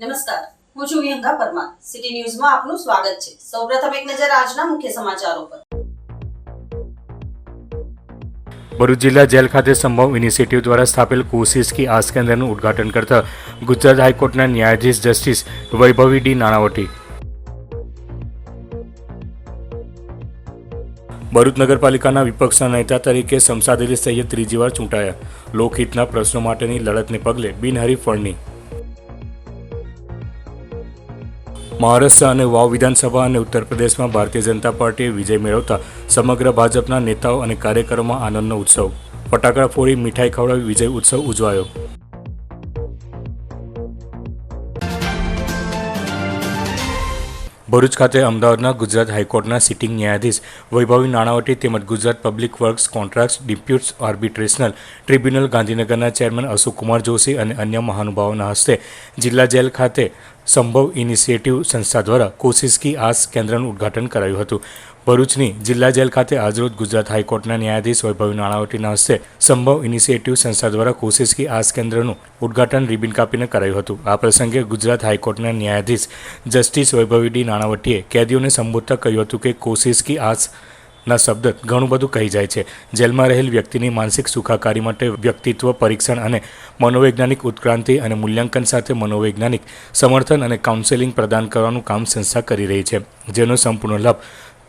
નમસ્કાર, હું છું વિહંગા પરમાર. સિટી ન્યૂઝમાં આપનું સ્વાગત છે. સૌપ્રથમ એક નજર આજના મુખ્ય સમાચારો પર. ભરૂચ જિલ્લા જેલ ખાતે સંભવ ઇનિશિયેટિવ દ્વારા સ્થાપેલ કોશિશ કી આસ કેન્દ્રનું ઉદ્ઘાટન કરતા ગુજરાત હાઈકોર્ટના ન્યાયાધીશ જસ્ટિસ વૈભવી ડી નાણાવટી. ભરૂચ નગરપાલિકાના વિપક્ષના નેતા તરીકે શમશાદ અલી સૈયદ ત્રીજી વાર ચૂંટાયા. લોકહિતના પ્રશ્નો માટેની લડતને પગલે બિનહરીફ વરણી. મહારાષ્ટ્ર અને વાવ વિધાનસભા અને ઉત્તર પ્રદેશમાં ભારતીય જનતા પાર્ટીએ વિજય મેળવતા સમગ્ર ભાજપના નેતાઓ અને કાર્યકરોમાં આનંદનો ઉત્સવ. ફટાકડા ફોડી મીઠાઈ ખવડાવી વિજય ઉત્સવ ઉજવાયો. ભરૂચ ખાતે અમદાવાદના ગુજરાત હાઈકોર્ટના સિટિંગ ન્યાયાધીશ વૈભવી નાણાવટી તેમજ Gujarat public works contracts disputes arbitrational tribunal ગાંધીનગરના ચેરમેન અશોકકુમાર જોશી અને અન્ય મહાનુભાવોના હસ્તે જિલ્લા જેલ ખાતે સંભવ ઇનિશિયેટિવ સંસ્થા દ્વારા કોશિશ કી આસ કેન્દ્રનું ઉદ્ઘાટન કરાયું હતું. ભરૂચની જિલ્લા જેલ ખાતે આજરોજ ગુજરાત હાઈકોર્ટના ન્યાયાધીશ વૈભવી નાણાવટીના હસ્તે સંભવ ઇનિશિયેટિવ સંસ્થા દ્વારા કોશિશ કી આસ કેન્દ્રનું ઉદ્ઘાટન રિબિન કાપીને કરાયું હતું. આ પ્રસંગે ગુજરાત હાઈકોર્ટના ન્યાયાધીશ જસ્ટિસ વૈભવી ડી નાણાવટીએ કેદીઓને સંબોધતા કહ્યું હતું કે કોશિશ કી આસ ના શબ્દ ઘણું બધું કહી જાય છે. જેલમાં રહેલ વ્યક્તિની માનસિક સુખાકારી માટે વ્યક્તિત્વ પરીક્ષણ અને મનોવૈજ્ઞાનિક ઉત્ક્રાંતિ અને મૂલ્યાંકન સાથે મનોવૈજ્ઞાનિક સમર્થન અને કાઉન્સેલિંગ પ્રદાન કરવાનું કામ સંસ્થા કરી રહી છે, જેનો સંપૂર્ણ લાભ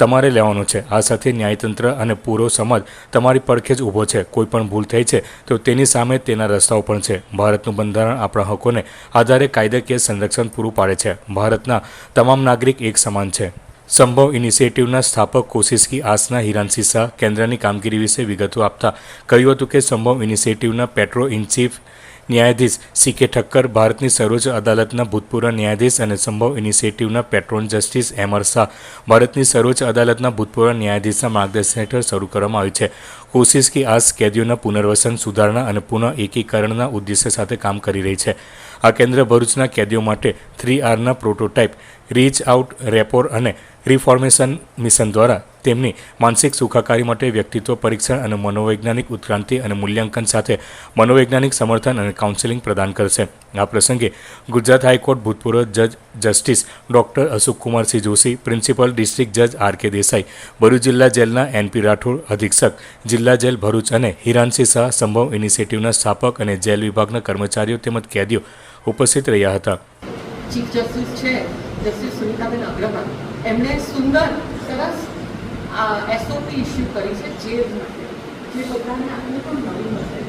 તમારે લેવાનો છે. આ સાથે ન્યાયતંત્ર અને પૂરો સમાજ તમારી પડખે જ ઊભો છે. કોઈ પણ ભૂલ થઈ છે તો તેની સામે તેના રસ્તાઓ પણ છે. ભારતનું બંધારણ આપણા હકોને આધારે કાયદાકીય સંરક્ષણ પૂરું પાડે છે. ભારતના તમામ નાગરિક એક સમાન છે. સંભવ ઇનિશિયેટિવના સ્થાપક કોશિશ કી આસના હિરાનસી શાહ કેન્દ્રની કામગીરી વિશે વિગતો આપતા કહ્યું હતું કે સંભવ ઇનિશિયેટિવના પેટ્રો ઇન ચીફ ન્યાયાધીશ સી.કે. ઠક્કર, ભારતની સર્વોચ્ચ અદાલતના ભૂતપૂર્વ ન્યાયાધીશ અને સંભવ ઇનિશિયેટિવના પેટ્રોન જસ્ટિસ એમ.આર. શાહ, ભારતની સર્વોચ્ચ અદાલતના ભૂતપૂર્વ ન્યાયાધીશના માર્ગદર્શન હેઠળ શરૂ કરવામાં આવી છે. કોશિશ કી આસ કેદીઓના પુનર્વસન, સુધારણા અને પુનઃ એકીકરણના ઉદ્દેશ્ય સાથે કામ કરી રહી છે. આ કેન્દ્ર ભરૂચના કેદીઓ માટે 3Rના પ્રોટોટાઇપ, રીચ આઉટ, રેપોર અને રિફોર્મેશન મિશન દ્વારા તેમની માનસિક સુખાકારી માટે વ્યક્તિત્વ પરીક્ષણ અને મનોવૈજ્ઞાનિક ઉત્ક્રાંતિ અને મૂલ્યાંકન સાથે મનોવૈજ્ઞાનિક સમર્થન અને કાઉન્સેલિંગ પ્રદાન કરશે. આ પ્રસંગે ગુજરાત હાઈકોર્ટ ભૂતપૂર્વ જજ justice doctor અશોકકુમારસિંહ Joshi, principal district જજ આર.કે. દેસાઈ, ભરૂચ જિલ્લા જેલના એન.પી. રાઠોડ, અધિક્ષક જિલ્લા જેલ ભરૂચ અને હિરાનસી શાહ, સંભવ ઇનિશિયેટિવના સ્થાપક અને જેલ વિભાગના કર્મચારીઓ તેમજ કેદીઓ ઉપસ્થિત રહ્યા હતા. ચીફ જસ્ટિસ છે જસ્ટિસ સુનિતાબેન અગ્રવાલ, એમણે સુંદર સરસ એસઓપી ઇસ્યુ કરી છે જેલ માટે, જે બધાને આપણે પણ મળી હશે,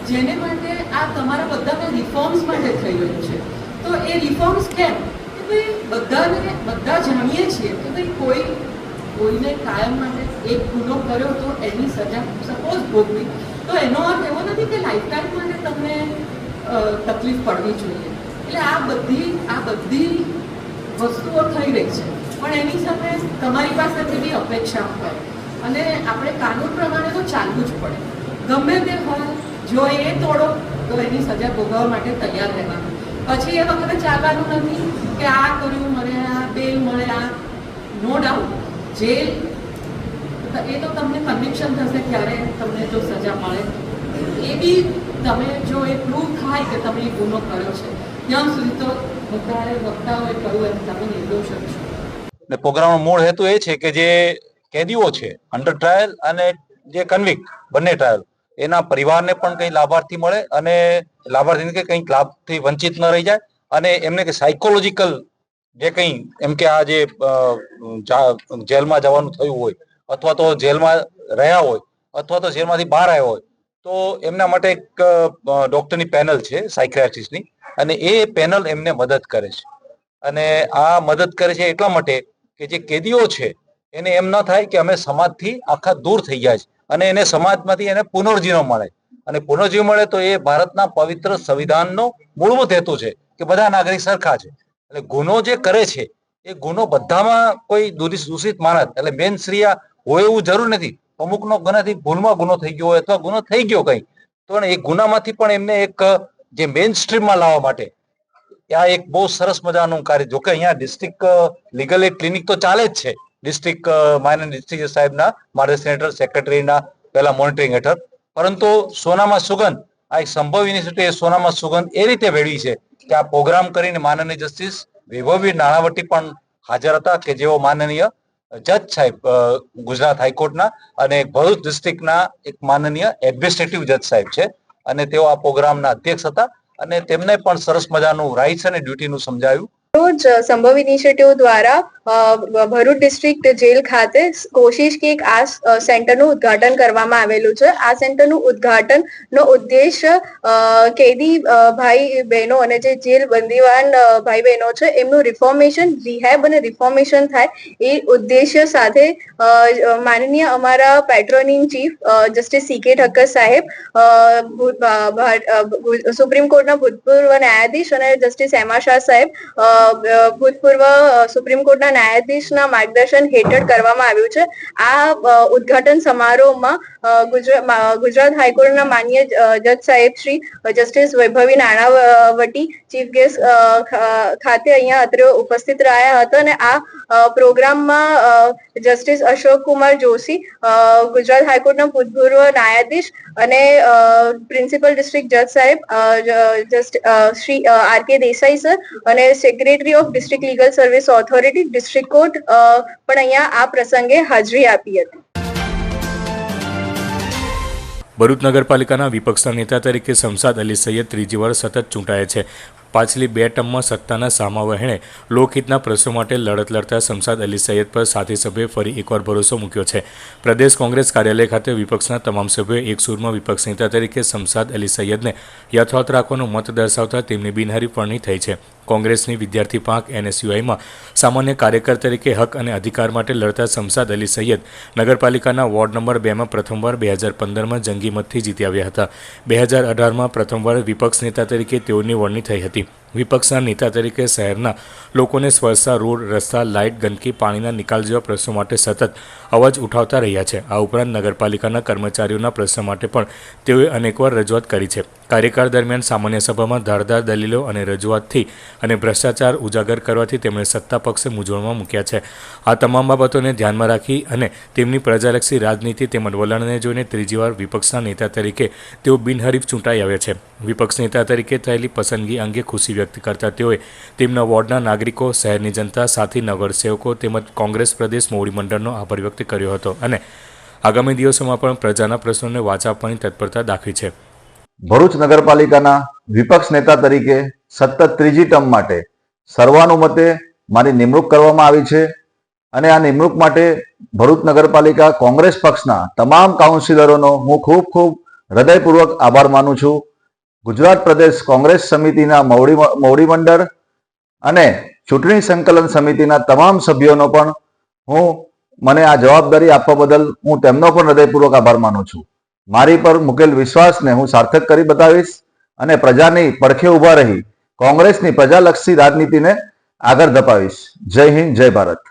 જેને માટે આ તમારા બધાના રિફોર્મ્સ માટે થઈ રહ્યું છે. તો એ રિફોર્મ્સ કેમ કે ભાઈ બધા જાણીએ છીએ કે ભાઈ કોઈને કાયમ માટે એક ગુનો કર્યો તો એની સજા સપોઝ ભોગવી, તો એનો અર્થ એવો નથી કે લાઈફ ટાઈમ માટે તમને તકલીફ પડવી જોઈએ. એટલે આ બધી વસ્તુઓ થઈ રહી છે, પણ એની સામે તમારી પાસેથી બી અપેક્ષા હોય અને આપણે કાનૂન પ્રમાણે તો ચાલવું જ પડે. ગમે તે હોય, જો એ તોડો તો એની સજા ભોગવવા માટે તૈયાર રહેવાનું. પછી એ વખતે ચાલવાનું નથી કે આ કર્યું મને આ બેલ મળે, આ નો ડાઉટ જેલ એ તો તમને કન્વિક્શન થશે ત્યારે તમને જો સજા મળે. એ બી તમે જો એ પ્રૂવ થાય કે તમે એ ગુનો કર્યો છે ત્યાં સુધી તો વક્તાઓએ કહ્યું એમ તમે નિર્દોષ જ છો. પ્રોગ્રામનો મૂળ હેતુ એ છે કે જે કેદીઓ છે અંડર ટ્રાયલ અને જે કન્વિક્ટ બંને ટ્રાયલ, એના પરિવારને પણ કંઈ લાભાર્થી મળે અને લાભાર્થીને કે કંઈક લાભથી વંચિત ન રહી જાય અને એમને કે સાયકોલોજીકલ જે કંઈ એમ કે આ જે જેલમાં જવાનું થયું હોય અથવા તો જેલમાં રહ્યા હોય અથવા તો જેલમાંથી બહાર આવ્યા હોય તો એમના માટે એક ડોક્ટરની પેનલ છે સાયક્રિયાટ્રિસ્ટની, અને એ પેનલ એમને મદદ કરે છે. અને આ મદદ કરે છે એટલા માટે કે જે કેદીઓ છે એને એમ ન થાય કે અમે સમાજથી આખા દૂર થઈ ગયા છે અને એને સમાજમાંથી એને પુનર્જીવન મળે, અને પુનર્જીવન મળે તો એ ભારતના પવિત્ર સંવિધાનનો મૂળભૂત હેતુ છે કે બધા નાગરિક સરખા છે. એટલે ગુનો જે કરે છે એ ગુનો બધામાં કોઈ દૂષિત માણસ એટલે મેન શ્રીયા હોય એવું જરૂર નથી. અમુકનો ગુનાથી ભૂલમાં ગુનો થઈ ગયો હોય અથવા ગુનો થઈ ગયો કંઈ, તો એ ગુનામાંથી પણ એમને એક જે મેઇન સ્ટ્રીમમાં લાવવા માટે આ એક બહુ સરસ મજાનું કાર્ય. જોકે અહીંયા ડિસ્ટ્રિક્ટ લીગલ એડ ક્લિનિક તો ચાલે જ છે ડિસ્ટ્રિક્ટ માન્ય ડિસ્ટ્રિક્ટ સાહેબના માર્ગદર્શન હેઠળ, સેક્રેટરીના પહેલા મોનિટરિંગ હેઠળ, પરંતુ સોનામાં સુગંધ આ એક સંભવ યુનિવર્સિટી સોનામાં સુગંધ એ રીતે ભેળવી છે કે આ પ્રોગ્રામ કરીને માનનીય જસ્ટિસ વૈભવી નાણાવટી પણ હાજર હતા, કે જેઓ માનનીય જજ સાહેબ ગુજરાત હાઈકોર્ટના અને ભરૂચ ડિસ્ટ્રિક્ટના એક માનનીય એડમિનિસ્ટ્રેટિવ જજ સાહેબ છે, અને તેઓ આ પ્રોગ્રામના અધ્યક્ષ હતા, અને તેમને પણ સરસ મજાનું રાઇટ્સ અને ડ્યુટીનું સમજાવ્યું. રોજ સંભવ ઇનિશિયેટિવ દ્વારા ભરૂચ ડિસ્ટ્રિક્ટ જેલ ખાતે કોશિશ કે એક આ સેન્ટરનું ઉદ્ઘાટન કરવામાં આવેલું છે. આ સેન્ટરનું ઉદ્ઘાટનનો ઉદ્દેશ કેદી ભાઈ બહેનો અને જે જેલ બંદીવાન ભાઈ બહેનો છે એમનું રિફોર્મેશન, રિહેબ અને રિફોર્મેશન થાય એ ઉદ્દેશ્ય સાથે માનનીય અમારા patron in chief justice CK Thakkar સાહેબ, સુપ્રીમ કોર્ટના ભૂતપૂર્વ ન્યાયાધીશ અને જસ્ટિસ એમા શાહ સાહેબ ભૂતપૂર્વ સુપ્રીમ કોર્ટના ન્યાયાધીશના માર્ગદર્શન હેઠળ કરવામાં આવ્યું છે. આ ઉદ્ઘાટન સમારોહમાં ગુજરાત હાઈકોર્ટના માન્ય જજ સાહેબ શ્રી જસ્ટિસ વૈભવી નાણાવટી ચીફ ગેસ્ટ ખાતે અહીંયા અત્રે ઉપસ્થિત રહ્યા હતા, અને આ પ્રોગ્રામમાં જસ્ટિસ અશોક કુમાર જોશી, ગુજરાત હાઈકોર્ટના ભૂતપૂર્વ ન્યાયાધીશ અને પ્રિન્સિપલ ડિસ્ટ્રિક્ટ જજ સાહેબ શ્રી RK દેસાઈ સર અને secretary of district legal service authority district court પણ અહીંયા આ પ્રસંગે હાજરી આપી હતી. ભરૂચ નગરપાલિકાના વિપક્ષના નેતા તરીકે શમશાદ અલી સૈયદ ત્રીજી વાર સતત ચૂંટાયા છે. પાછલી 2 ટર્મમાં સત્તાના સામા વહેણે લોકહિતના પ્રશ્નો માટે લડત લડતા શમશાદ અલી સૈયદ પર સાથી સભ્યોએ ફરી એકવાર ભરોસો મૂક્યો છે. પ્રદેશ કોંગ્રેસ કાર્યાલય ખાતે વિપક્ષના તમામ સભ્યોએ એક સૂરમાં વિપક્ષ નેતા તરીકે શમશાદ અલી સૈયદને યથાવત રાખવાનો મત દર્શાવતા તેમની બિનહરીફ વરણી થઈ છે. કોંગ્રેસની વિદ્યાર્થી પાંખ NSUIમાં સામાન્ય કાર્યકર તરીકે હક અને અધિકાર માટે લડતા શમશાદ અલી સૈયદ નગરપાલિકાના વોર્ડ નંબર 2માં પ્રથમવાર 2015માં જંગી મતથી જીતી આવ્યા હતા. 2018માં પ્રથમવાર વિપક્ષ નેતા તરીકે તેઓની વરણી થઈ હતી. વિપક્ષના નેતા તરીકે શહેરના લોકોને સ્વચ્છતા, રોડ, રસ્તા, લાઇટ, ગંદકી, પાણીના નિકાલ જેવા પ્રશ્નો માટે સતત અવાજ ઉઠાવતા રહ્યા છે. આ ઉપરાંત નગરપાલિકાના કર્મચારીઓના પ્રશ્નો માટે પણ તેઓએ અનેકવાર રજૂઆત કરી છે. કાર્યકાળ દરમિયાન સામાન્ય સભામાં ધારદાર દલીલો અને રજૂઆતથી અને ભ્રષ્ટાચાર ઉજાગર કરવાથી તેમણે સત્તા પક્ષે મૂંઝવણમાં મૂક્યા છે. આ તમામ બાબતોને ધ્યાનમાં રાખી અને તેમની પ્રજાલક્ષી રાજનીતિ તેમજ વલણને જોઈને ત્રીજીવાર વિપક્ષના નેતા તરીકે તેઓ બિનહરીફ ચૂંટાઈ આવ્યા છે. વિપક્ષ નેતા તરીકે થયેલી પસંદગી અંગે ખુશી વ્યક્ત કરતા તેઓએ તેમના વોર્ડના નાગરિકો, શહેરની જનતા, સાથી નગરસેવકો તેમજ કોંગ્રેસ પ્રદેશ મોવડી મંડળનો આભાર વ્યક્ત કર્યો હતો અને આગામી દિવસોમાં પણ પ્રજાના પ્રશ્નોને વાચા આપવાની તત્પરતા દાખવી છે. ભરૂચ નગરપાલિકાના વિપક્ષ નેતા તરીકે સતત ત્રીજી ટર્મ માટે સર્વાનુમતે મારી નિમણૂક કરવામાં આવી છે, અને આ નિમણૂક માટે ભરૂચ નગરપાલિકા કોંગ્રેસ પક્ષના તમામ કાઉન્સિલરોનો હું ખૂબ ખૂબ હૃદયપૂર્વક આભાર માનું છું. ગુજરાત પ્રદેશ કોંગ્રેસ સમિતિના મોવડી મંડળ અને ચૂંટણી સંકલન સમિતિના તમામ સભ્યોનો પણ હું મને આ જવાબદારી આપવા બદલ હું તેમનો પણ હૃદયપૂર્વક આભાર માનું છું. મારી પર મૂકેલ વિશ્વાસને હું સાર્થક કરી બતાવીશ અને પ્રજાની પડખે ઊભા રહી કોંગ્રેસની પ્રજાલક્ષી રાજનીતિને આગળ ધપાવીશ. જય હિન્દ, જય ભારત.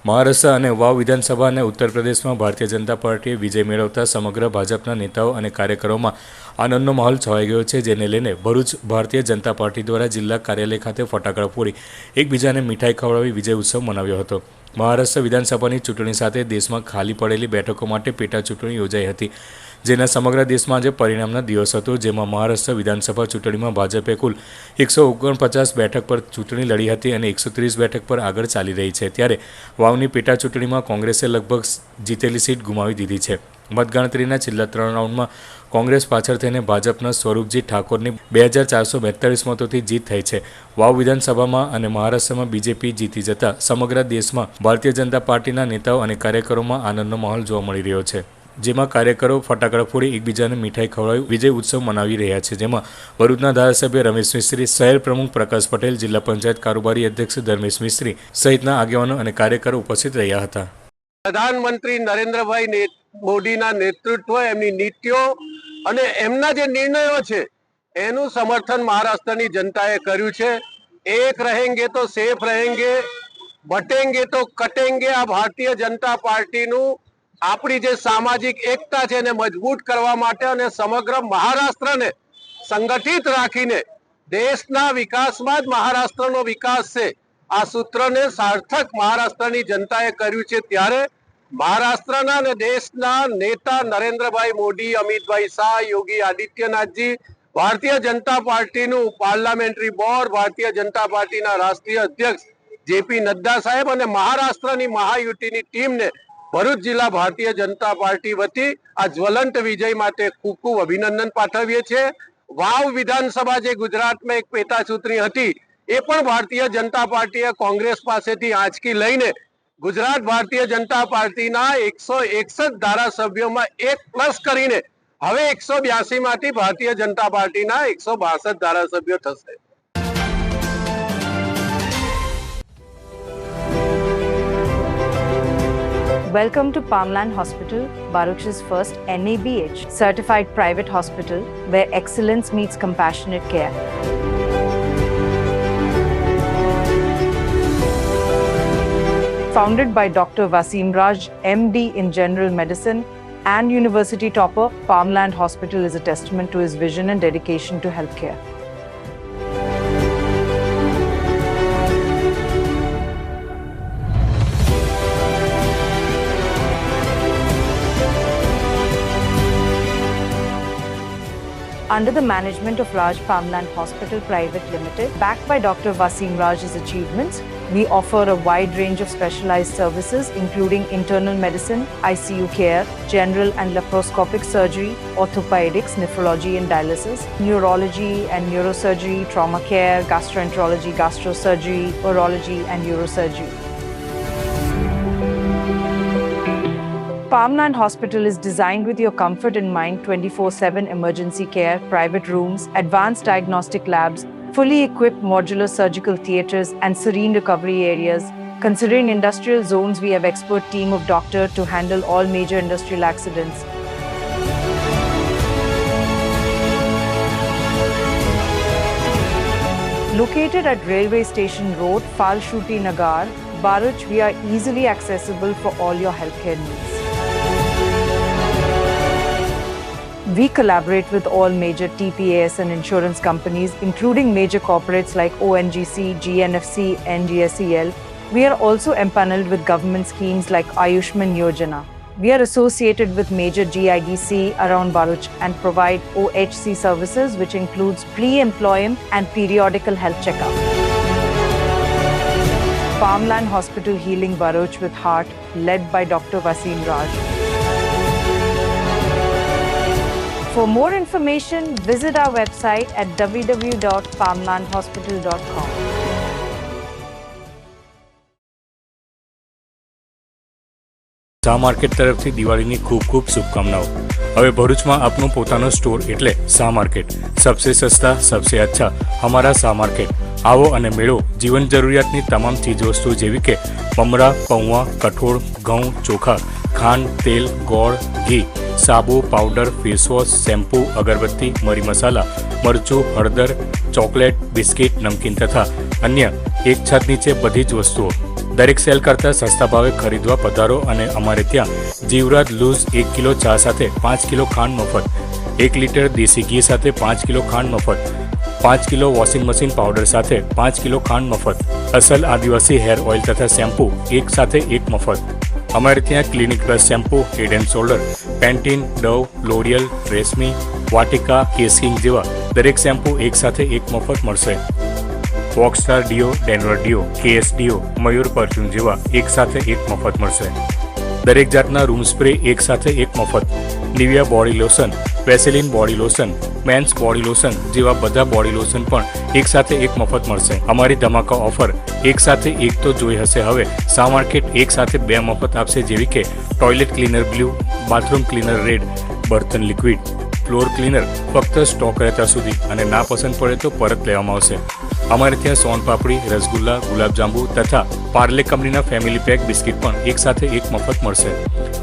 મહારાષ્ટ્ર અને વાવ વિધાનસભા અને ઉત્તર પ્રદેશમાં ભારતીય જનતા પાર્ટીએ વિજય મેળવતા સમગ્ર ભાજપના નેતાઓ અને કાર્યકરોમાં આનંદનો માહોલ છવાઈ ગયો છે, જેને લઈને ભરૂચ ભારતીય જનતા પાર્ટી દ્વારા જિલ્લા કાર્યાલય ખાતે ફટાકડા ફોડી એકબીજાને મીઠાઈ ખવડાવી વિજય ઉત્સવ મનાવ્યો હતો. મહારાષ્ટ્ર વિધાનસભાની ચૂંટણી સાથે દેશમાં ખાલી પડેલી બેઠકો માટે પેટા ચૂંટણી યોજાઈ હતી, જેના સમગ્ર દેશમાં આજે પરિણામના દિવસ હતો, જેમાં મહારાષ્ટ્ર વિધાનસભા ચૂંટણીમાં ભાજપે કુલ 149 બેઠક પર ચૂંટણી લડી હતી અને 130 બેઠક પર આગળ ચાલી રહી છે. ત્યારે વાવની પેટા ચૂંટણીમાં કોંગ્રેસે લગભગ જીતેલી સીટ ગુમાવી દીધી છે. મતગણતરીના છેલ્લા 3 રાઉન્ડમાં કોંગ્રેસ પાછળ થઈને ભાજપના સ્વરૂપજી ઠાકોરની 2442 મતોથી જીત થઈ છે. વાવ વિધાનસભામાં અને મહારાષ્ટ્રમાં બીજેપી જીતી જતા સમગ્ર દેશમાં ભારતીય જનતા પાર્ટીના નેતાઓ અને કાર્યકરોમાં આનંદનો માહોલ જોવા મળી રહ્યો છે, જેમાં કાર્યકરો ફટાકડા ફોડી એકબીજાને મીઠાઈ ખવડાવી વિજય ઉત્સવ મનાવી રહ્યા છે. જેમાં ભરૂચના ધારાસભ્ય રમેશ મિસ્ત્રી, શહેર પ્રમુખ પ્રકાશ પટેલ, જિલ્લા પંચાયત કારોબારી અધ્યક્ષ ધર્મેશ મિસ્ત્રી સહિતના આગેવાનો અને કાર્યકરો ઉપસ્થિત રહ્યા હતા. પ્રધાનમંત્રી નરેન્દ્રભાઈ મોદીના નેતૃત્વ, એમની નીતિઓ અને એમના જે નિર્ણયો છે એનું સમર્થન મહારાષ્ટ્રની જનતાએ કર્યું છે. એક રહેંગે તો સેફ રહેંગે, બટેંગે તો કટેંગે. આ ભારતીય જનતા પાર્ટીનું આપણી જે સામાજિક એકતા છે એને મજબૂત કરવા માટે અને સમગ્ર મહારાષ્ટ્રને સંગઠિત રાખીને દેશના વિકાસમાં જ મહારાષ્ટ્રનો વિકાસ છે, આ સૂત્રને સાર્થક મહારાષ્ટ્રની જનતાએ કર્યું છે. ત્યારે મહારાષ્ટ્રના અને દેશના નેતા નરેન્દ્રભાઈ મોદી, અમિતભાઈ શાહ, યોગી આદિત્યનાથજી, ભારતીય જનતા પાર્ટીનું પાર્લામેન્ટરી બોર્ડ, ભારતીય જનતા પાર્ટીના રાષ્ટ્રીય અધ્યક્ષ જેપી નડ્ડા સાહેબ અને મહારાષ્ટ્રની મહાયુતિની ટીમને ભરૂચ જિલ્લા ભારતીય જનતા પાર્ટી વતી આ જ્વલંત વિજય માટે ખૂબ ખૂબ અભિનંદન પાઠવીએ છીએ. વાવ વિધાનસભા જે ગુજરાતમાં એક પેટા ચૂંટણી હતી એ પણ ભારતીય જનતા પાર્ટીએ કોંગ્રેસ પાસેથી આંચકી લઈને ગુજરાત ભારતીય જનતા પાર્ટીના 161 ધારાસભ્યોમાં 1+ કરીને હવે 182 માંથી ભારતીય જનતા પાર્ટીના 162 ધારાસભ્યો થશે. Welcome to Palmland Hospital, Bharuch's first NABH certified private hospital where excellence meets compassionate care. Founded by Dr. Wasim Raj, MD in General Medicine and University topper, Palmland Hospital is a testament to his vision and dedication to healthcare. Under the management of Raj Palmland Hospital Private Limited, backed by Dr. Wasim Raj's achievements, we offer a wide range of specialized services including internal medicine, ICU care, general and laparoscopic surgery, orthopedics, nephrology and dialysis, neurology and neurosurgery, trauma care, gastroenterology, gastrosurgery, urology and neurosurgery. Palmland Hospital is designed with your comfort in mind. 24/7 emergency care, private rooms, advanced diagnostic labs, fully equipped modular surgical theatres and serene recovery areas. Considering industrial zones, we have expert team of doctors to handle all major industrial accidents. Located at Railway Station Road, Falshuti Nagar, Bharuch, we are easily accessible for all your healthcare needs. We collaborate with all major TPAS and insurance companies, including major corporates like ONGC, GNFC, and GSEL. We are also empaneled with government schemes like Ayushman Yojana. We are associated with major GIDC around Bharuch and provide OHC services, which includes pre-employment and periodical health checkup. Palmland Hospital Healing Bharuch with Heart, led by Dr. Wasim Raj. For more information, visit our website at www.palmlandhospital.com. શા market તરફથી દિવાળીની ખૂબ ખૂબ શુભકામનાઓ. હવે ભરૂચમાં આપનું પોતાનો સ્ટોર એટલે શા માર્કેટ. સબસે સસ્તા, સબસે અચ્છા, હમારા શા માર્કેટ. આવો અને મેળવો જીવન જરૂરિયાતની તમામ ચીજવસ્તુઓ જેવી કે મમરા, પૌવા, કઠોળ, ઘઉં, ચોખા, ખાંડ, તેલ, ગોળ, ઘી, સાબુ, પાવડર, ફેસવોશ, શેમ્પૂ, અગરબત્તી, મરી મસાલા, મરચું, હળદર, ચોકલેટ, બિસ્કિટ, નમકીન તથા અન્ય એક છત નીચે બધી જ વસ્તુઓ દરેક સેલ કરતાં સસ્તા ભાવે ખરીદવા પધારો અને અમારે ત્યાં જીવરાજ લૂઝ 1 કિલો ચા સાથે 5 કિલો ખાંડ મફત, 1 લિટર દેશી ઘી સાથે 5 કિલો ખાંડ મફત, 5 કિલો વોશિંગ મશીન પાવડર સાથે 5 કિલો ખાંડ મફત, અસલ આદિવાસી હેર ઓઇલ તથા શેમ્પૂ એક સાથે એક મફત. અમારે ત્યાં clinic plus shampoo, head and shoulder, Pantene, Dove, L'Oreal, Reshmi, Vatika, Kesh King જેવા દરેક શેમ્પૂ એક સાથે એક મફત મળશે. વોકસ્ટાર deo, Denver deo, K S deo, Mayur perfume જેવા એક સાથે એક મફત મળશે. દરેક જાતના રૂમ સ્પ્રે એક સાથે એક મફત. Nivea body lotion, Vaseline body lotion, men's body lotion જેવા બધા બોડી લોશન પણ એક સાથે એક મફત મળશે. અમારી ધમાકા ઓફર એક સાથે એક તો જોઈ હશે, હવે શા માર્કેટ એક સાથે 2 મફત આપશે, જેવી કે toilet cleaner blue, bathroom cleaner red, બર્તન લિક્વિડ, ફ્લોર ક્લીનર ફક્ત સ્ટોક રહેતા સુધી અને ના પસંદ પડે તો પરત લેવામાં આવશે. અમારે ત્યાં સોન પાપડી, રસગુલ્લા, ગુલાબજાંબુ તથા પાર્લે કંપનીના ફેમિલી પેક બિસ્કિટ પણ એક સાથે એક મફત મળશે.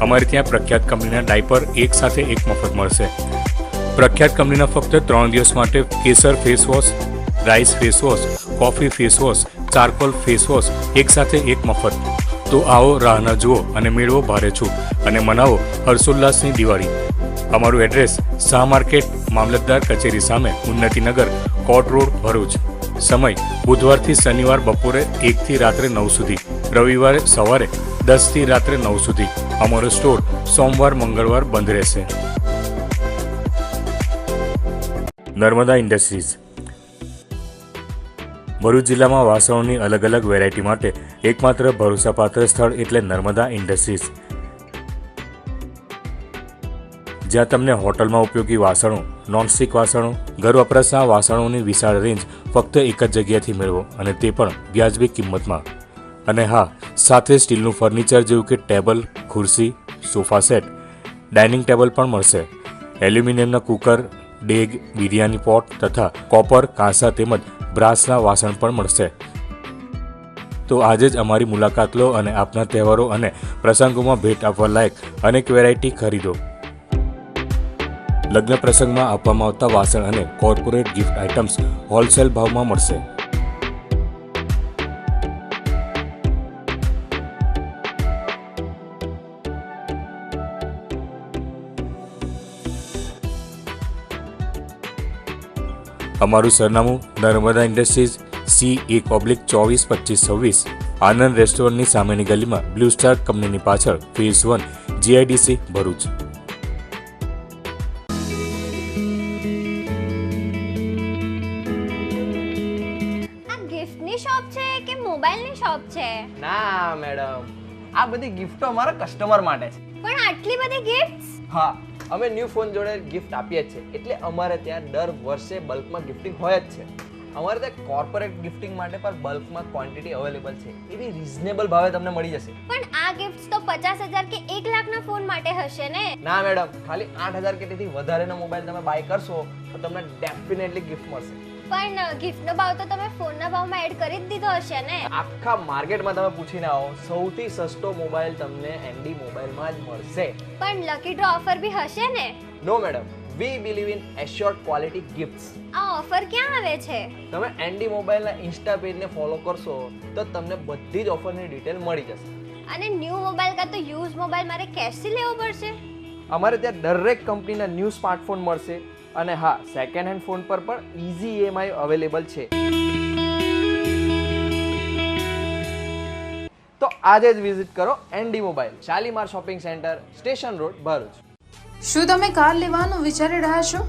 અમારે ત્યાં પ્રખ્યાત કંપનીના ડાયપર એક સાથે એક મફત મળશે. પ્રખ્યાત કંપનીના ફક્ત 3 દિવસ માટે કેસર face wash, rice face wash, coffee face wash, charcoal face wash એક સાથે એક મફત. તો આવો, રાહ ન જુઓ અને મેળવો ભારે છૂટ અને મનાવો હર્ષોલ્લાસની દિવાળી. અમારું એડ્રેસ શાહ માર્કેટ, મામલતદાર કચેરી સામે, ઉન્નતિનગર, કોટ રોડ, ભરૂચ. સમય બુધવારથી શનિવાર બપોરે 1 થી રાત્રે 9 સુધી, રવિવારે સવારે 10થી રાત્રે 9 સુધી. અમારો સ્ટોર સોમવાર મંગળવાર બંધ રહેશે. નર્મદા ઇન્ડસ્ટ્રીઝ. ભરૂચ જિલ્લામાં વાસણોની અલગ અલગ વેરાયટી માટે એકમાત્ર ભરોસાપાત્ર સ્થળ એટલે નર્મદા ઇન્ડસ્ટ્રીઝ, જ્યાં તમને હોટલમાં ઉપયોગી વાસણો, નોનસ્ટિક વાસણો, ઘર વપરાશના વાસણોની વિશાળ રેન્જ ફક્ત એક જ જગ્યાથી મેળવો, અને તે પણ વ્યાજબી કિંમતમાં. અને હા, સાથે સ્ટીલનું ફર્નિચર જેવું કે ટેબલ, ખુરશી, સોફા સેટ, ડાઇનિંગ ટેબલ પણ મળશે. એલ્યુમિનિયમના કુકર, ડેગ, બિરયાની પોટ તથા કોપર, કાંસા તેમજ બ્રાસના વાસણ પણ મળશે. તો આજે જ અમારી મુલાકાત લો અને આપના તહેવારો અને પ્રસંગોમાં ભેટ આપવા લાયક અનેક વેરાયટી ખરીદો. લગ્ન પ્રસંગમાં આપવામાં આવતા વાસણ અને કોર્પોરેટ ગિફ્ટ આઇટમ્સ હોલસેલ ભાવમાં મળશે. અમારું સરનામું નર્મદા ઇન્ડસ્ટ્રીઝ, C1/24-25-26, આનંદ રેસ્ટોરન્ટની સામેની ગલીમાં, બ્લુ સ્ટાર કંપનીની પાછળ, ફેઝ 1, GIDC, ભરૂચ. ગિફ્ટની શોપ છે કે મોબાઈલની શોપ છે? ના મેડમ, આ બધી ગિફ્ટો અમારા કસ્ટમર માટે છે. પણ આટલી બધી ગિફ્ટ્સ? હા, અમે ન્યૂ ફોન જોડે ગિફ્ટ આપીએ જ છે, એટલે અમારે ત્યાં દર વર્ષે બલ્કમાં ગિફ્ટિંગ હોય જ છે. અમારે ત્યાં કોર્પોરેટ ગિફ્ટિંગ માટે પણ બલ્કમાં ક્વોન્ટિટી અવેલેબલ છે, એવી રિઝનેબલ ભાવે તમને મળી જશે. પણ આ ગિફ્ટ્સ તો 50,000 કે 1 લાખના ફોન માટે હશે ને? ના મેડમ, ખાલી 8,000 કે તેથી વધારેનો મોબાઈલ તમે બાય કરશો તો તમને ડેફિનેટલી ગિફ્ટ મળશે. પણ ગિફ્ટનો ભાવ તો તમે ફોનના ભાવમાં એડ કરી જ દીધો હશે ને? આખા માર્કેટમાં તમે પૂછીને આવો, સૌથી સસ્તો મોબાઈલ તમને એનડી મોબાઈલમાં જ મળશે. પણ લકી ડ્રો ઓફર બી હશે ને? No madam, we believe in assured quality gifts. આ ઓફર ક્યાં આવે છે? તમે એનડી મોબાઈલના ઇન્સ્ટા પેજને ફોલો કરશો તો તમને બધી જ ઓફરની ડિટેલ મળી જશે. અને ન્યૂ મોબાઈલ કાં તો યુઝ મોબાઈલ મારે કેશથી લેવો પડશે? અમારે ત્યાં દરેક કંપનીના ન્યૂ સ્માર્ટફોન મળશે, અને હા, સેકન્ડ હેન્ડ ફોન પર પણ ઇઝી EMI અવેલેબલ છે. તો આજે જ વિઝિટ કરો ND mobile, Shalimar shopping centre, station road, Bharuch. શું તમે કાર લેવાનું વિચારી રહ્યા છો?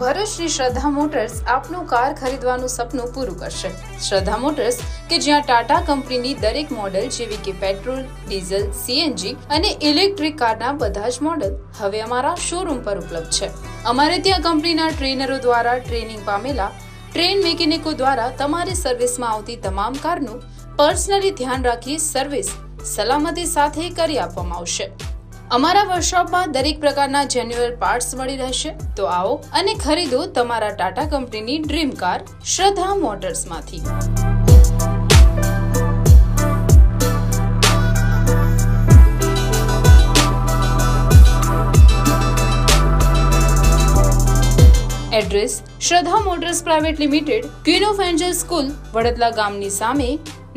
ભરૂચની શ્રદ્ધા મોટર્સ આપનું કાર ખરીદવાનું સપનું પૂરું કરશે. શ્રદ્ધા મોટર્સ કે જ્યાં ટાટા કંપનીની દરેક મોડેલ જેવી કે પેટ્રોલ, ડીઝલ, CNG અને ઇલેક્ટ્રિક કારના બધા જ મોડેલ હવે અમારા શોરૂમ પર ઉપલબ્ધ છે. અમારે ત્યાં કંપનીના ટ્રેનરો દ્વારા ટ્રેનિંગ પામેલા ટ્રેન મેકેનિકો દ્વારા તમારી સર્વિસમાં આવતી તમામ કારનું પર્સનલી ધ્યાન રાખી સર્વિસ સલામતી સાથે કરી આપવામાં આવશે. અમારા વર્કશોપમાં દરેક પ્રકારના જેન્યુઅલ પાર્ટ્સ મળી રહેશે. તો આવો અને ખરીદો તમારા ટાટા કંપનીની ડ્રીમ કાર શ્રદ્ધા મોટર્સમાંથી. Address: Shraddha motors private limited, queen of angel school, Vadadla ગામની સામે,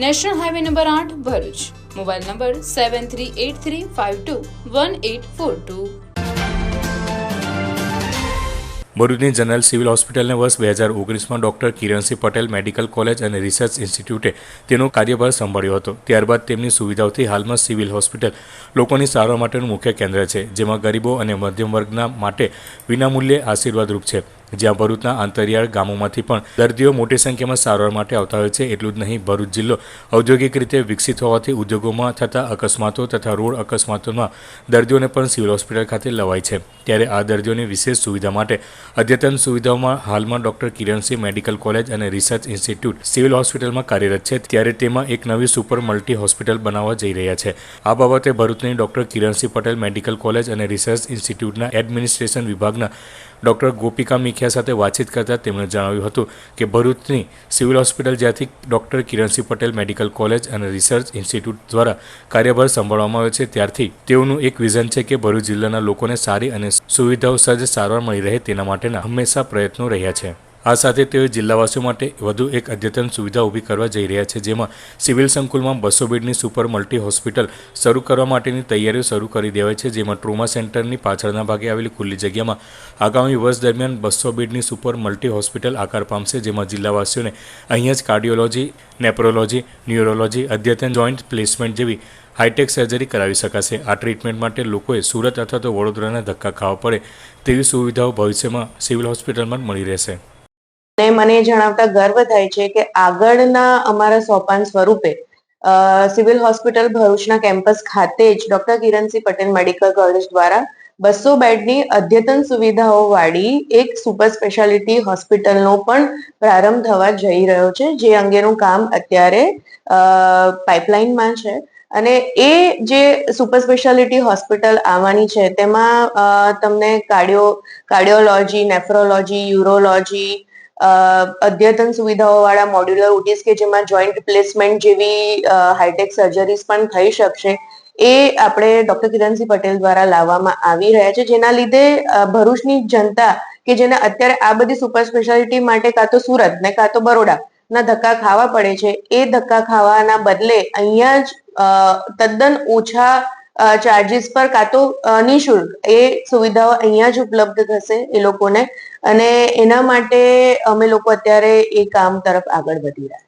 national highway number 8, Bharuch. Mobile number 7383521842. ભરૂચની જનરલ સિવિલ હોસ્પિટલને વર્ષ 2019માં doctor Kiransinh Patel medical college અને રિસર્ચ ઇન્સ્ટિટ્યૂટે તેનો કાર્યભાર સંભાળ્યો હતો. ત્યારબાદ તેમની સુવિધાઓથી હાલમાં સિવિલ હોસ્પિટલ લોકોની સારવાર માટેનું મુખ્ય કેન્દ્ર છે, જેમાં ગરીબો અને મધ્યમ વર્ગના માટે વિનામૂલ્યે આશીર્વાદરૂપ છે. જ્યાં ભરૂચના આંતરિયાળ ગામોમાંથી પણ દર્દીઓ મોટી સંખ્યામાં સારવાર માટે આવતા હોય છે. એટલું જ નહીં, ભરૂચ જિલ્લો ઔદ્યોગિક રીતે વિકસિત હોવાથી ઉદ્યોગોમાં થતા અકસ્માતો તથા રોડ અકસ્માતોમાં દર્દીઓને પણ સિવિલ હોસ્પિટલ ખાતે લવાય છે. ત્યારે આ દર્દીઓની વિશેષ સુવિધા માટે અદ્યતન સુવિધાઓમાં હાલમાં ડૉક્ટર કિરણસિંહ મેડિકલ કોલેજ અને રિસર્ચ ઇન્સ્ટિટ્યૂટ સિવિલ હોસ્પિટલમાં કાર્યરત છે. ત્યારે તેમાં એક નવી સુપર મલ્ટી હોસ્પિટલ બનાવવા જઈ રહ્યા છે. આ બાબતે ભરૂચની doctor Kiransinh Patel medical college અને રિસર્ચ ઇન્સ્ટિટ્યૂટના એડમિનિસ્ટ્રેશન વિભાગના ડૉક્ટર ગોપિકા મીખિયા સાથે વાતચીત કરતાં તેમણે જણાવ્યું હતું કે ભરૂચની સિવિલ હોસ્પિટલ જ્યાંથી doctor Kiransinh Patel medical college અને રિસર્ચ ઇન્સ્ટિટ્યૂટ દ્વારા કાર્યભાર સંભાળવામાં આવ્યો છે, ત્યારથી તેઓનું એક વિઝન છે કે ભરૂચ જિલ્લાના લોકોને સારી અને સુવિધાઓ સજ્જ સારવાર મળી રહે તેના માટેના હંમેશા પ્રયત્નો રહ્યા છે. આ સાથે તેઓ જિલ્લાવાસીઓ માટે વધુ એક અદ્યતન સુવિધા ઊભી કરવા જઈ રહ્યા છે, જેમાં સિવિલ સંકુલમાં 200 બેડની સુપર મલ્ટી હોસ્પિટલ શરૂ કરવા માટેની તૈયારીઓ શરૂ કરી દેવાઈ છે, જેમાં ટ્રોમા સેન્ટરની પાછળના ભાગે આવેલી ખુલ્લી જગ્યામાં આગામી વર્ષ દરમિયાન 200 બેડની સુપર મલ્ટી હોસ્પિટલ આકાર પામશે, જેમાં જિલ્લાવાસીઓને અહીંયા જ કાર્ડિયોલોજી, નેપ્રોલોજી, ન્યુરોલોજી, અદ્યતન જોઇન્ટ પ્લેસમેન્ટ જેવી હાઈટેક સર્જરી કરાવી શકાશે. આ ટ્રીટમેન્ટ માટે લોકોએ સુરત અથવા તો વડોદરાના ધક્કા ખાવા પડે તેવી સુવિધાઓ ભવિષ્યમાં સિવિલ હોસ્પિટલમાં મળી રહેશે. અને મને જણાવતા ગર્વ થાય છે કે આગળના અમારા સોપાન સ્વરૂપે સિવિલ હોસ્પિટલ ભરૂચના કેમ્પસ ખાતે જ doctor Kiransinh Patel medical college દ્વારા 200 બેડની અદ્યતન સુવિધાઓ વાળી એક સુપર સ્પેશિયાલિટી હોસ્પિટલનો પણ પ્રારંભ થવા જઈ રહ્યો છે, જે અંગેનું કામ અત્યારે પાઇપલાઇનમાં છે. અને એ જે સુપર સ્પેશિયાલિટી હોસ્પિટલ આવવાની છે તેમાં તમને કાર્ડિયોલોજી, નેફ્રોલોજી, યુરોલોજી, અદ્યતન સુવિધાઓ વાળા મોડ્યુલર ઓટીસ કે જેમાં જોઈન્ટ પ્લેસમેન્ટ જેવી હાઈટેક સર્જરીઝ પણ થઈ શકશે, એ આપણે ડોક્ટર કિરણસિંહ પટેલ દ્વારા લાવવામાં આવી રહ્યા છે, જેના લીધે ભરૂચની જનતા કે જેને અત્યારે આ બધી સુપર સ્પેશિયાલિટી માટે કાં તો સુરત ને કાં તો બરોડા ના ધક્કા ખાવા પડે છે, એ ધક્કા ખાવાના બદલે અહીંયા જ તદ્દન ઓછા ચાર્જીસ પર કાં તો નિઃશુલ્ક એ સુવિધાઓ અહીંયા જ ઉપલબ્ધ થશે એ લોકોને, અને એના માટે અમે લોકો અત્યારે એ કામ તરફ આગળ વધી રહ્યા.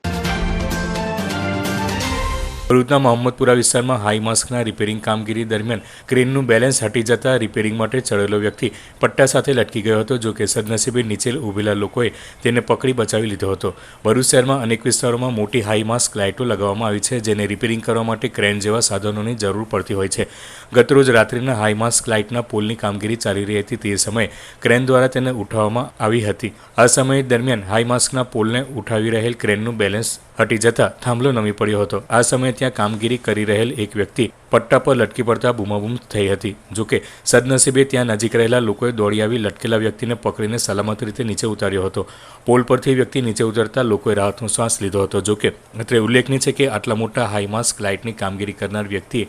ભરૂચના મોહમ્મદપુરા વિસ્તારમાં હાઈ માસ્કના રિપેરિંગ કામગીરી દરમિયાન ક્રેનનું બેલેન્સ હટી જતા રિપેરિંગ માટે ચડેલો વ્યક્તિ પટ્ટા સાથે લટકી ગયો હતો, જો કે સદનસીબે નીચે ઊભેલા લોકોએ તેને પકડી બચાવી લીધો હતો. ભરૂચ શહેરમાં અનેક વિસ્તારોમાં મોટી હાઈ માસ્ક લાઇટો લગાવવામાં આવી છે, જેને રિપેરિંગ કરવા માટે ક્રેન જેવા સાધનોની જરૂર પડતી હોય છે. ગતરોજ રાત્રિના હાઈ માસ્ક લાઇટના પોલની કામગીરી ચાલી રહી હતી, તે સમયે ક્રેન દ્વારા તેને ઉઠાવવામાં આવી હતી. આ સમય દરમિયાન હાઈ માસ્કના પોલને ઉઠાવી રહેલ ક્રેનનું બેલેન્સ હટી જતા થાંભલો નમી પડ્યો હતો. આ સમયે ત્યાં કામગીરી કરી રહેલ એક વ્યક્તિ પટ્ટા પર લટકી પડતા બૂમાબૂમ થઈ હતી. જોકે સદનસીબે ત્યાં નજીક રહેલા લોકોએ દોડી આવી લટકેલા વ્યક્તિને પકડીને સલામત રીતે નીચે ઉતાર્યો હતો. પોલ પરથી વ્યક્તિ નીચે ઉતરતા લોકોએ રાહતનો શ્વાસ લીધો હતો. જોકે અત્રે ઉલ્લેખનીય છે કે આટલા મોટા હાઈ માસ્ક લાઇટની કામગીરી કરનાર વ્યક્તિએ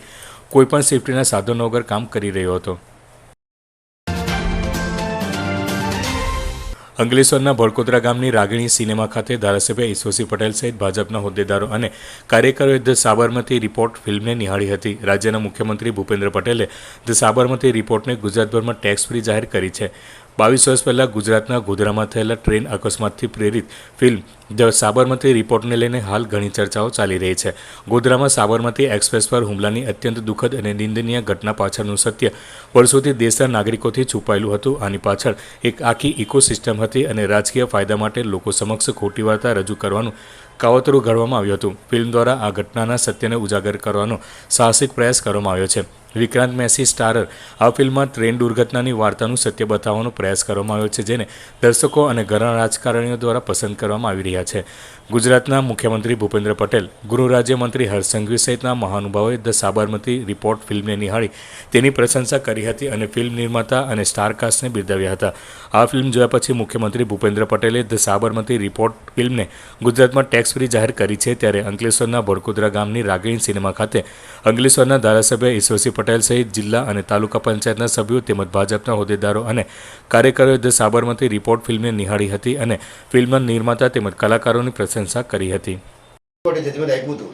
કોઈપણ સેફટીના સાધનો વગર કામ કરી રહ્યો હતો. અંકલેશ્વરના ભડકોદરા ગામની રાગીણી સિનેમા ખાતે ધારાસભ્ય ઈશ્વરસિંહ પટેલ સહિત ભાજપના હોદ્દેદારો અને કાર્યકરોએ ધ સાબરમતી રિપોર્ટ ફિલ્મને નિહાળી હતી. રાજ્યના મુખ્યમંત્રી ભૂપેન્દ્ર પટેલે ધ સાબરમતી રિપોર્ટને ગુજરાતભરમાં ટેક્સ ફ્રી જાહેર કરી છે. 22 વર્ષ પહેલાં ગુજરાતના ગોધરામાં થયેલા ટ્રેન અકસ્માતથી પ્રેરિત ફિલ્મ ધ સાબરમતી રિપોર્ટને લઈને હાલ ઘણી ચર્ચાઓ ચાલી રહી છે. ગોધરામાં સાબરમતી એક્સપ્રેસ પર હુમલાની અત્યંત દુઃખદ અને નિંદનીય ઘટના પાછળનું સત્ય વર્ષોથી દેશના નાગરિકોથી છુપાયેલું હતું. આની પાછળ એક આખી ઇકોસિસ્ટમ હતી અને રાજકીય ફાયદા માટે લોકો સમક્ષ ખોટી વાર્તા રજૂ કરવાનું કાવતરું ઘડવામાં આવ્યું હતું. ફિલ્મ દ્વારા આ ઘટનાના સત્યને ઉજાગર કરવાનો સાહસિક પ્રયાસ કરવામાં આવ્યો છે. વિક્રાંત મેસી સ્ટારર આ ફિલ્મમાં ટ્રેન દુર્ઘટનાની વાર્તાનું સત્ય બતાવવાનો પ્રયાસ કરવામાં આવ્યો છે, જેને દર્શકો અને ઘણા રાજકારણીઓ દ્વારા પસંદ કરવામાં આવી રહ્યા છે. ગુજરાતના મુખ્યમંત્રી ભૂપેન્દ્ર પટેલ, ગૃહ રાજ્યમંત્રી હર્ષ સંઘવી સહિતના મહાનુભાવોએ ધ સાબરમતી રિપોર્ટ ફિલ્મને નિહાળી તેની પ્રશંસા કરી હતી અને ફિલ્મ નિર્માતા અને સ્ટારકાસ્ટને બિરદાવ્યા હતા. આ ફિલ્મ જોયા પછી મુખ્યમંત્રી ભૂપેન્દ્ર પટેલે ધ સાબરમતી રિપોર્ટ ફિલ્મને ગુજરાતમાં ટેક્સ ફ્રી જાહેર કરી છે. ત્યારે અંકલેશ્વરના ભડકોદરા ગામની રાગીણી સિનેમા ખાતે અંકલેશ્વરના ધારાસભ્ય ઈશ્વરસિંહ પટેલ સહિત જિલ્લા અને તાલુકા પંચાયતના સભ્યો તેમજ ભાજપના હોદ્દેદારો અને કાર્યકરોએ ધ સાબરમતી રિપોર્ટ ફિલ્મને નિહાળી હતી અને ફિલ્મના નિર્માતા તેમજ કલાકારોની પ્રશંસા કરી હતી. જજમેન્ટ આપ્યું હતું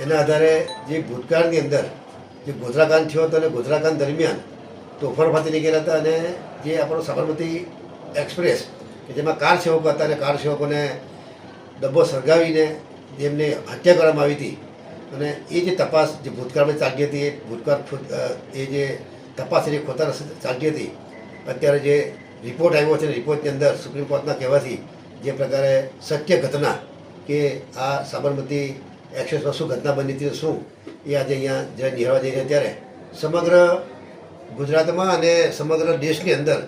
એના આધારે જે ભૂતકાળની અંદર જે ગોધરાકાંડ થયો હતો અને ગોધરાકાંડ દરમિયાન તોફાન ફાટી નીકળ્યા હતા અને જે આપણો સાબરમતી એક્સપ્રેસ કે જેમાં કાર સેવકો હતા અને કાર સેવકોને ડબ્બો સળગાવીને જેમને હત્યા કરવામાં આવી હતી અને એ જે તપાસ જે ભૂતકાળમાં ચાલતી હતી એ ભૂતકાળ એ જે તપાસ એ ખોટા ચાલતી હતી, અત્યારે જે રિપોર્ટ આવ્યો છે રિપોર્ટની અંદર સુપ્રીમ કોર્ટના કહેવાથી જે પ્રકારે સત્ય ઘટના કે આ સાબરમતી એક્સપ્રેસમાં શું ઘટના બની હતી શું એ આજે અહીંયા જ્યારે નિહાળવા જઈ રહ્યા ત્યારે સમગ્ર ગુજરાતમાં અને સમગ્ર દેશની અંદર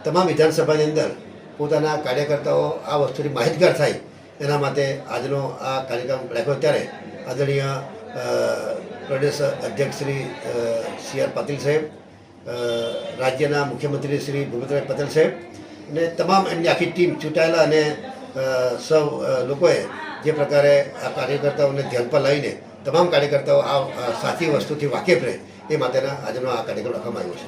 તમામ વિધાનસભાની અંદર પોતાના કાર્યકર્તાઓ આ વસ્તુથી માહિતગાર થાય એના માટે આજનો આ કાર્યક્રમ રાખ્યો. ત્યારે આદરણીય પ્રદેશ અધ્યક્ષ શ્રી સી.આર. પાટીલ સાહેબ, રાજ્યના મુખ્યમંત્રી શ્રી ભૂપેન્દ્રભાઈ પટેલ સાહેબ અને તમામ એમની આખી ટીમ ચૂંટાયેલા અને સૌ લોકોએ જે પ્રકારે આ કાર્યકર્તાઓને ધ્યાન પર લાવીને તમામ કાર્યકર્તાઓ આ સાચી વસ્તુથી વાકેફ રહે એ માટેના આજનો આ કાર્યક્રમ રાખવામાં આવ્યો છે.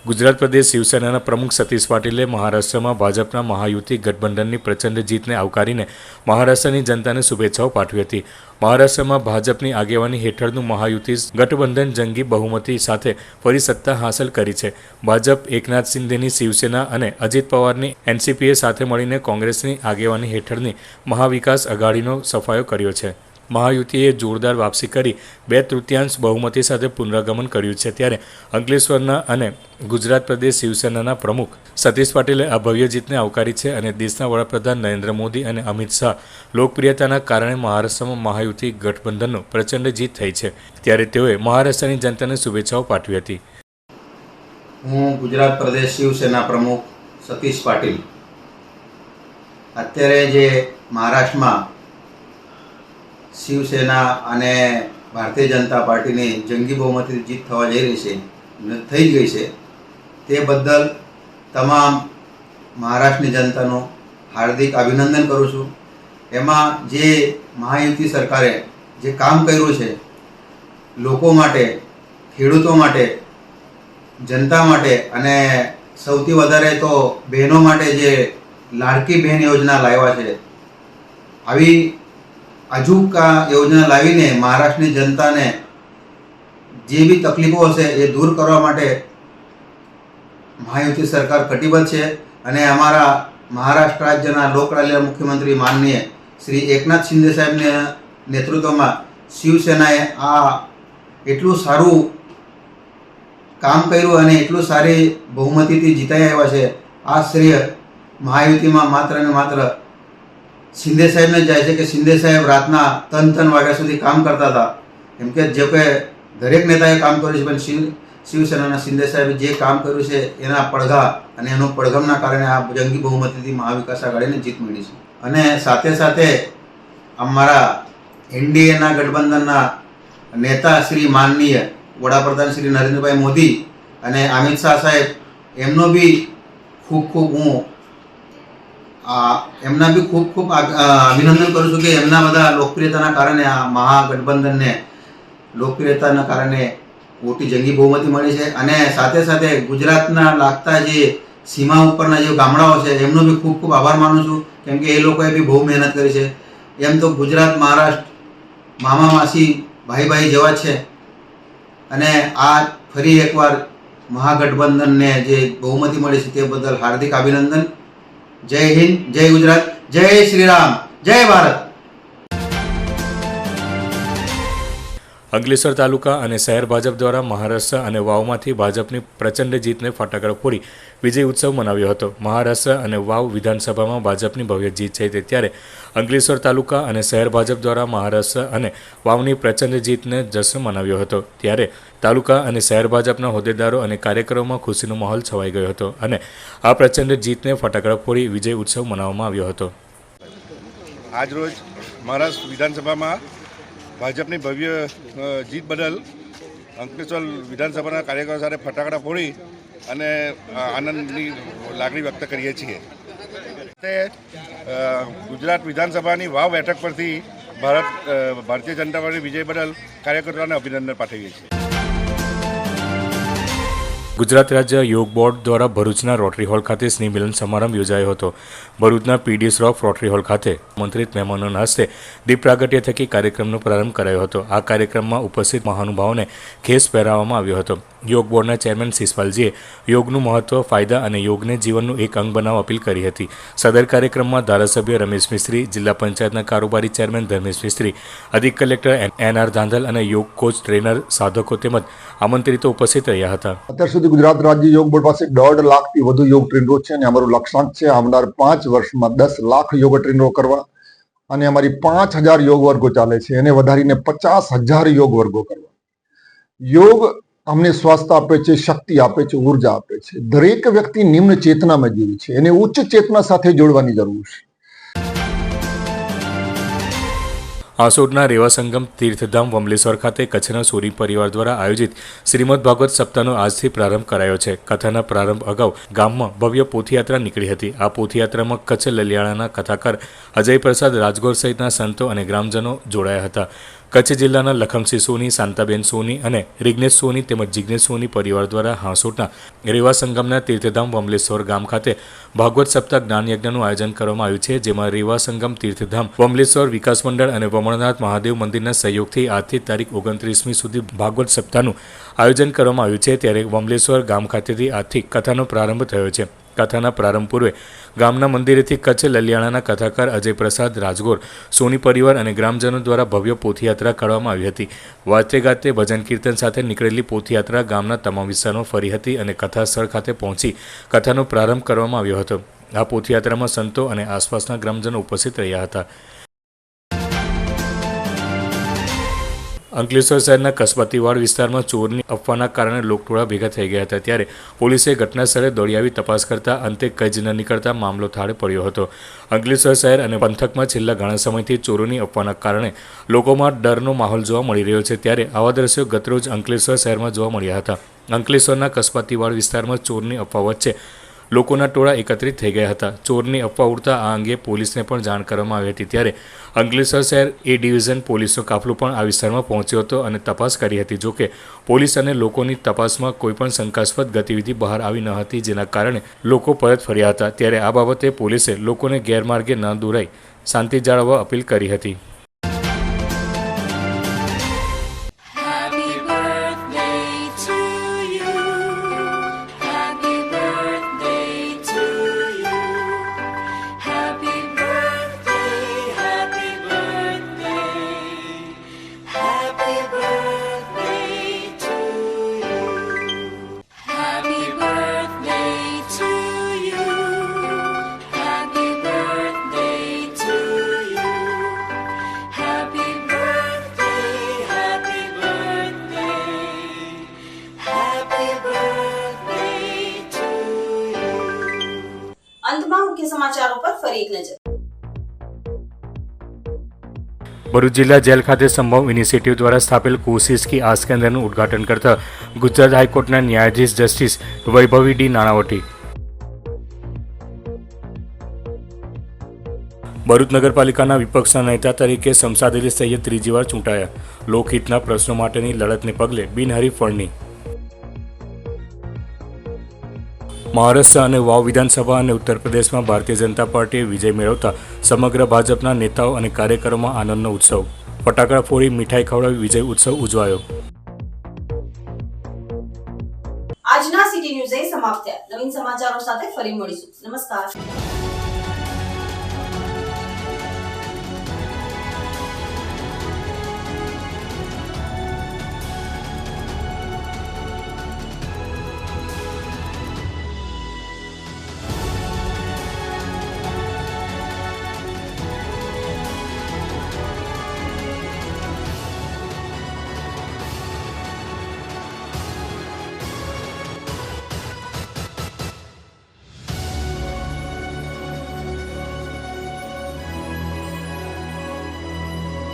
ગુજરાત પ્રદેશ શિવસેનાના પ્રમુખ સતીશ પાટીલે મહારાષ્ટ્રમાં ભાજપના મહાયુતિ ગઠબંધનની પ્રચંડ જીતને આવકારીને મહારાષ્ટ્રની જનતાને શુભેચ્છાઓ પાઠવી હતી. મહારાષ્ટ્રમાં ભાજપની આગેવાની હેઠળનું મહાયુતિ ગઠબંધન જંગી બહુમતી સાથે ફરી સત્તા હાંસલ કરી છે. ભાજપ એકનાથ શિંદેની શિવસેના અને અજિત પવારની એનસીપીએ સાથે મળીને કોંગ્રેસની આગેવાની હેઠળની મહાવિકાસ અઘાડીનો સફાયો કર્યો છે. મહાયુતિએ જોરદાર વાપસી કરી 2/3 બહુમતી સાથે પુનરાગમન કર્યું છે. ત્યારે અંકલેશ્વરના અને ગુજરાત પ્રદેશ શિવસેનાના પ્રમુખ સતીશ પાટીલે આ ભવ્ય જીતને આવકારી છે અને દેશના વડાપ્રધાન નરેન્દ્ર મોદી અને અમિત શાહ લોકપ્રિયતાના કારણે મહારાષ્ટ્રમાં મહાયુતિ ગઠબંધનનો પ્રચંડ જીત થઈ છે. ત્યારે તેઓએ મહારાષ્ટ્રની જનતાને શુભેચ્છાઓ પાઠવી હતી. હું ગુજરાત પ્રદેશ શિવસેના પ્રમુખ સતીશ પાટીલ. અત્યારે જે મહારાષ્ટ્રમાં શિવસેના અને ભારતીય જનતા પાર્ટીની જંગી બહુમતી જીત થવા જઈ રહી છે, થઈ ગઈ છે, તે બદલ તમામ મહારાષ્ટ્રની જનતાનું હાર્દિક અભિનંદન કરું છું. એમાં જે મહાયુતિ સરકારે જે કામ કર્યું છે, લોકો માટે, ખેડૂતો માટે, જનતા માટે અને સૌથી વધારે તો બહેનો માટે જે લાડકી બહેન યોજના લાવ્યા છે, આવી અજુકા યોજના લાવીને મહારાષ્ટ્રની જનતાને જે બી તકલીફો હશે એ દૂર કરવા માટે મહાયુતિ સરકાર કટિબદ્ધ છે. અને અમારા મહારાષ્ટ્ર રાજ્યના લોકલાડીલા મુખ્યમંત્રી માનનીય શ્રી એકનાથ શિંદે સાહેબના નેતૃત્વમાં શિવસેનાએ આ એટલું સારું કામ કર્યું અને એટલું સારી બહુમતીથી જીતાઈ આવ્યા છે. આ શ્રેય મહાયુતિમાં માત્ર ને માત્ર શિંદે સાહેબને જાય છે કે શિંદે સાહેબ રાતના 3 વાગ્યા સુધી કામ કરતા હતા. એમ કે જે કે દરેક નેતાએ કામ કર્યું છે, પણ શિવસેનાના શિંદે સાહેબે જે કામ કર્યું છે એના પડઘા અને એનું પડઘમના કારણે આ જંગી બહુમતીથી મહાવિકાસ આઘાડીને જીત મળી છે. અને સાથે સાથે અમારા એનડીએના ગઠબંધનના નેતા શ્રી માનનીય વડાપ્રધાન શ્રી નરેન્દ્રભાઈ મોદી અને અમિત શાહ સાહેબ, એમનો બી ખૂબ હું એમના બી ખૂબ અભિનંદન કરું છું કે એમના બધા લોકપ્રિયતાના કારણે આ મહાગઠબંધનને લોકપ્રિયતાના કારણે મોટી જંગી બહુમતી મળી છે. અને સાથે સાથે ગુજરાતના લાગતા જે સીમા ઉપરના જે ગામડાઓ છે એમનો બી ખૂબ આભાર માનું છું, કેમ કે એ લોકોએ બી બહુ મહેનત કરી છે. એમ તો ગુજરાત મહારાષ્ટ્ર મામા માસી ભાઈ જેવા છે. અને આ ફરી એકવાર મહાગઠબંધનને જે બહુમતી મળી છે તે બદલ હાર્દિક અભિનંદન. જય હિન્દ, જય ગુજરાત, જય શ્રી રામ, જય ભારત. અંકલેશ્વર તાલુકા અને શહેર ભાજપ દ્વારા મહારાષ્ટ્ર અને વાવમાંથી ભાજપની પ્રચંડ જીતને ફટાકડા ફોડી વિજય ઉત્સવ મનાવ્યો હતો. મહારાષ્ટ્ર અને વાવ વિધાનસભામાં ભાજપની ભવ્ય જીત છે, ત્યારે અંકલેશ્વર તાલુકા અને શહેર ભાજપ દ્વારા મહારાષ્ટ્ર અને વાવની પ્રચંડ જીતને જશ્ન મનાવ્યો હતો. ત્યારે તાલુકા અને શહેર ભાજપના હોદ્દેદારો અને કાર્યકરોમાં ખુશીનો માહોલ છવાઈ ગયો હતો અને આ પ્રચંડ જીતને ફટાકડા ફોડી વિજય ઉત્સવ મનાવવામાં આવ્યો હતો. આજરોજ મહારાષ્ટ્ર વિધાનસભામાં ભાજપની ભવ્ય જીત બદલ અંકલેશ્વર વિધાનસભાના કાર્યકરો સાથે ફટાકડા ફોડી અને આનંદની લાગણી વ્યક્ત કરીએ છીએ. તે ગુજરાત વિધાનસભાની વાવ બેઠક પરથી ભારતીય જનતા પાર્ટી વિજય બદલ કાર્યકર્તાઓને અભિનંદન પાઠવીએ છીએ. ગુજરાત રાજ્ય યોગ બોર્ડ દ્વારા ભરૂચના રોટરી હોલ ખાતે સ્નેહ મિલન સમારંભ યોજાયો હતો. ભરૂચના પીડી શ્રોફ રોટરી હોલ ખાતે આમંત્રિત મહેમાનોના હસ્તે દીપ પ્રાગટ્ય થકી કાર્યક્રમનો પ્રારંભ કરાયો હતો. આ કાર્યક્રમમાં ઉપસ્થિત મહાનુભાવોને ખેસ પહેરાવવામાં આવ્યો હતો. યોગ બોર્ડના ચેરમેન શિષપાલજીએ યોગનું મહત્વ, ફાયદા અને યોગને જીવનનું એક અંગ બનાવવા અપીલ કરી હતી. સદર કાર્યક્રમમાં ધારાસભ્ય રમેશ મિસ્ત્રી, જિલ્લા પંચાયતના કારોબારી ચેરમેન ધર્મેશ મિસ્ત્રી, અધિક કલેક્ટર NR ધાંધલ અને યોગ કોચ, ટ્રેનર, સાધકો તેમજ આમંત્રિતો ઉપસ્થિત રહ્યા હતા. અત્યાર સુધી ગુજરાત રાજ્ય યોગ બોર્ડ પાસે 1.5 લાખથી વધુ યોગ ટ્રેનરો છે અને અમારું લક્ષ્યાંક છે આવનાર 5 વર્ષમાં 10 લાખ યોગ ટ્રેનરો કરવા અને અમારી 5000 યોગ વર્ગો ચાલે છે એને વધારીને 50,000 યોગ વર્ગો કરવા. યોગ અમને સ્વાસ્થ્ય આપે છે, શક્તિ આપે છે, ઉર્જા આપે છે. દરેક વ્યક્તિ નિમ્ન ચેતનામાં જીવે છે, એને ઉચ્ચ ચેતના સાથે જોડવાની જરૂર છે. આસોડના રેવા સંગમ તીર્થધામ વમલેશ્વર ખાતે કચ્છના સોરી પરિવાર દ્વારા આયોજિત શ્રીમદ ભાગવત સપ્તાહનો આજથી પ્રારંભ કરાયો છે. કથાના પ્રારંભ અગાઉ ગામમાં ભવ્ય પોથયાત્રા નીકળી હતી. આ પોથયાત્રામાં કચ્છ લલિયાણાના કથાકાર અજય પ્રસાદ રાજગોર સહિતના સંતો અને ગ્રામજનો જોડાયા હતા. કચ્છ જિલ્લાના લખમસિંહ સોની, શાંતાબેન સોની અને રિગ્નેશ સોની તેમજ જિગ્નેશ સોની પરિવાર દ્વારા હાંસોટના રેવા સંગમના તીર્થધામ વમલેશ્વર ગામ ખાતે ભાગવત સપ્તાહ જ્ઞાન યજ્ઞનું આયોજન કરવામાં આવ્યું છે, જેમાં રેવા સંગમ તીર્થધામ વમલેશ્વર વિકાસ મંડળ અને વમણનાથ મહાદેવ મંદિરના સહયોગથી આજથી તારીખ 29મી સુધી ભાગવત સપ્તાહનું આયોજન કરવામાં આવ્યું છે। ત્યારે વમલેશ્વર ગામ ખાતેથી આજથી કથાનો પ્રારંભ થયો છે। કથાના પ્રારંભ પૂર્વે ગામના મંદિરેથી કચ્છ લલિયાણાના કથાકાર અજય પ્રસાદ રાજગોર, સોની પરિવાર અને ગ્રામજનો દ્વારા ભવ્ય પોથયાત્રા કાઢવામાં આવી હતી। વાજતે ગાતે ભજન કીર્તન સાથે નીકળેલી પોથયાત્રા ગામના તમામ વિસ્તારમાં ફરી હતી અને કથા સ્થળ ખાતે પહોંચી કથાનો પ્રારંભ કરવામાં આવ્યો હતો। આ પોથયાત્રામાં સંતો અને આસપાસના ગ્રામજનો ઉપસ્થિત રહ્યા હતા। અંકલેશ્વર શહેરના કસ્બાતીવાડ વિસ્તારમાં ચોરની અફવાના કારણે લોકટોળા ભેગા થઈ ગયા હતા, ત્યારે પોલીસે ઘટના સ્થળે દોડી આવી તપાસ કરતા અંતે કંઈ જ ન નીકળતા મામલો થાળે પડ્યો હતો। અંકલેશ્વર શહેર અને પંથકમાં છેલ્લા ઘણા સમયથી ચોરોની અફવાના કારણે લોકોમાં ડરનો માહોલ જોવા મળી રહ્યો છે, ત્યારે આવા દ્રશ્યો ગતરોજ અંકલેશ્વર શહેરમાં જોવા મળ્યા હતા। અંકલેશ્વરના કસ્બાતીવાડ વિસ્તારમાં ચોરની અફવા વચ્ચે લોકોના ટોળા એકત્રિત થઈ ગયા હતા। ચોરની અફવા ઉડતા આ અંગે પોલીસને પણ જાણ કરવામાં આવી હતી, ત્યારે અંકલેશ્વર શહેર એ ડિવિઝન પોલીસનો કાફલો પણ આ વિસ્તારમાં પહોંચ્યો હતો અને તપાસ કરી હતી। જોકે પોલીસ અને લોકોની તપાસમાં કોઈપણ શંકાસ્પદ ગતિવિધિ બહાર આવી ન હતી, જેના કારણે લોકો પરત ફર્યા હતા। ત્યારે આ બાબતે પોલીસે લોકોને ગેરમાર્ગે ન દોરાઈ શાંતિ જાળવવા અપીલ કરી હતી। અંતમાં મુખ્ય સમાચારો પર ફરી એક નજર। ભરૂચ જિલ્લા જેલ ખાતે સંભવ ઇનિશિયેટિવ દ્વારા સ્થાપેલ કોશિશ કી આસ કેન્દ્રનું ઉદ્ઘાટન કરતા ગુજરાત હાઈકોર્ટના ન્યાયાધીશ જસ્ટિસ વૈભવી ડી નાણાવટી। ભરૂચ નગરપાલિકાના વિપક્ષના નેતા તરીકે શમશાદ અલી સૈયદ ત્રીજી વાર ચૂંટાયા। લોકહિતના પ્રશ્નો માટેની લડતને પગલે બિનહરીફ વરણી। મહારાષ્ટ્ર અને વાવ વિધાનસભા અને ઉત્તર પ્રદેશમાં ભારતીય જનતા પાર્ટીએ વિજય મેળવતા સમગ્ર ભાજપના નેતાઓ અને કાર્યકરોમાં આનંદનો ઉત્સવ। ફટાકડા ફોડી મીઠાઈ ખવડાવી વિજય ઉત્સવ ઉજવાયો। આજના સિટી ન્યૂઝ સમાપ્ત થયા। નવીન સમાચારો સાથે ફરી મળીશું। નમસ્કાર।